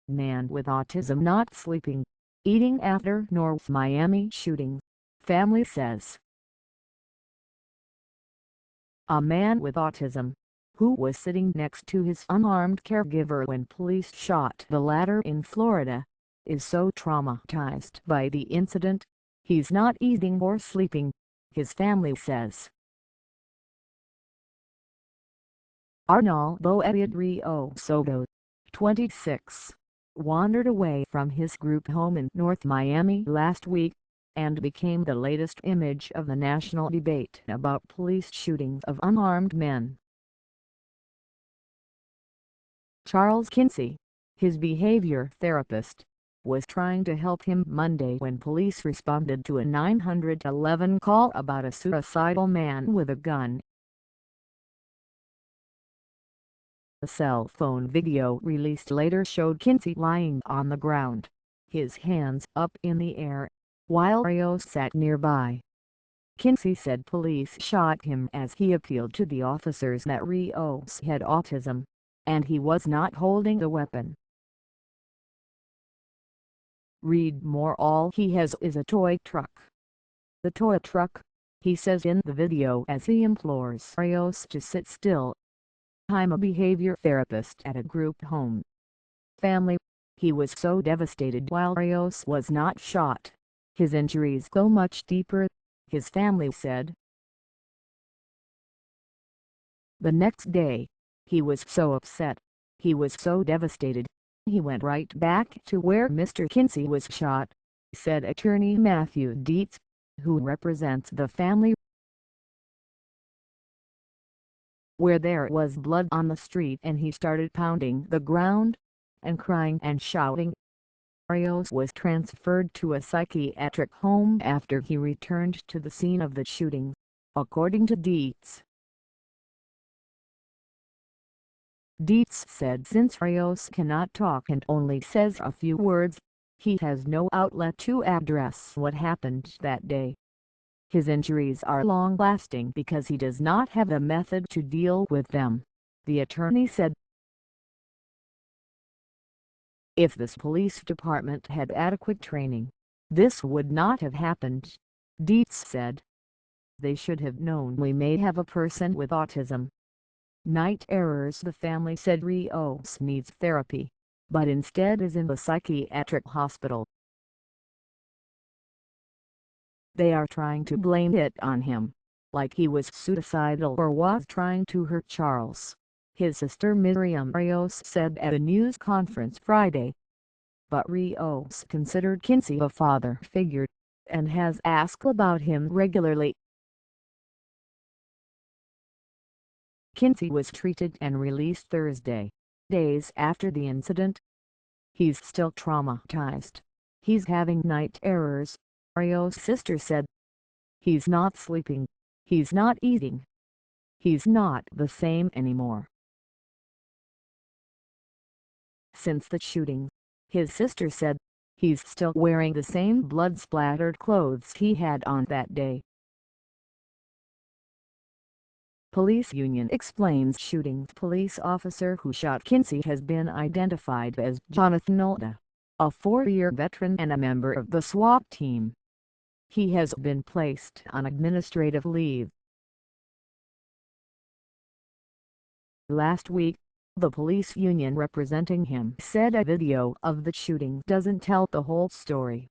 Man with autism not sleeping, eating after North Miami shooting, family says. A man with autism, who was sitting next to his unarmed caregiver when police shot the latter in Florida, is so traumatized by the incident, he's not eating or sleeping, his family says. Arnaldo Eliud Rios Soto, 26, wandered away from his group home in North Miami last week, and became the latest image of the national debate about police shootings of unarmed men. Kinsey, his behavior therapist, was trying to help him Monday when police responded to a 911 call about a suicidal man with a gun. A cell phone video released later showed Kinsey lying on the ground, his hands up in the air, while Rios sat nearby. Kinsey said police shot him as he appealed to the officers that Rios had autism, and he was not holding a weapon. Read more. All he has is a toy truck. The toy truck, he says in the video as he implores Rios to sit still. I'm a behavior therapist at a group home. Family, he was so devastated while Rios was not shot. His injuries go much deeper, his family said. The next day, he was so upset, he was so devastated, he went right back to where Mr. Kinsey was shot, said attorney Matthew Dietz, who represents the family. Where there was blood on the street and he started pounding the ground, and crying and shouting. Rios was transferred to a psychiatric home after he returned to the scene of the shooting, according to Dietz. Dietz said since Rios cannot talk and only says a few words, he has no outlet to address what happened that day. His injuries are long-lasting because he does not have a method to deal with them, the attorney said. If this police department had adequate training, this would not have happened, Dietz said. They should have known we may have a person with autism. Night errors. The family said Rios needs therapy, but instead is in the psychiatric hospital. They are trying to blame it on him, like he was suicidal or was trying to hurt Charles, his sister Miriam Rios said at a news conference Friday. But Rios considered Kinsey a father figure, and has asked about him regularly. Kinsey was treated and released Thursday, days after the incident. He's still traumatized. He's having night errors, Rios' sister said. He's not sleeping. He's not eating. He's not the same anymore. Since the shooting, his sister said, he's still wearing the same blood-splattered clothes he had on that day. Police union explains shooting. Police officer who shot Kinsey has been identified as Jonathan Aledda, a 4-year veteran and a member of the SWAT team. He has been placed on administrative leave. Last week, the police union representing him said a video of the shooting doesn't tell the whole story.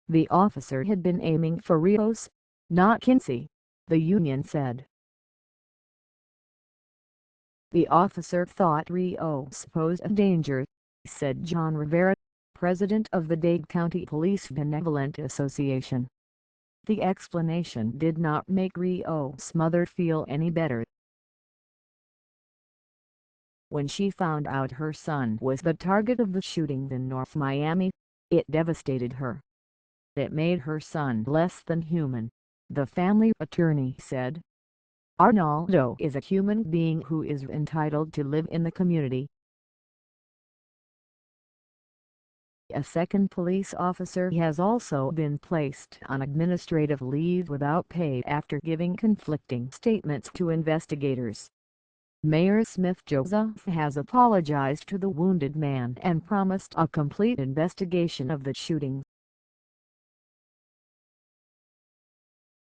The officer had been aiming for Rios, not Kinsey, the union said. The officer thought Rios posed a danger, said John Rivera, president of the Dade County Police Benevolent Association. The explanation did not make Rios' mother feel any better. When she found out her son was the target of the shooting in North Miami, it devastated her. It made her son less than human, the family attorney said. Arnaldo is a human being who is entitled to live in the community. A second police officer has also been placed on administrative leave without pay after giving conflicting statements to investigators. Mayor Smith Joseph has apologized to the wounded man and promised a complete investigation of the shooting.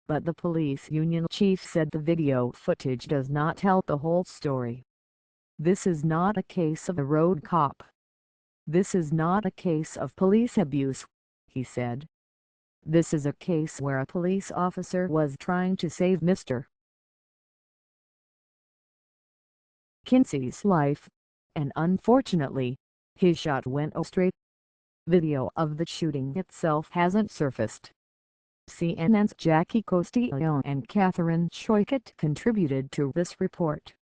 But the police union chief said the video footage does not tell the whole story. "This is not a case of a road cop. This is not a case of police abuse," he said. "This is a case where a police officer was trying to save Mr. Kinsey's life, and unfortunately, his shot went astray." Video of the shooting itself hasn't surfaced. CNN's Jackie Castillo and Catherine Shoichet contributed to this report.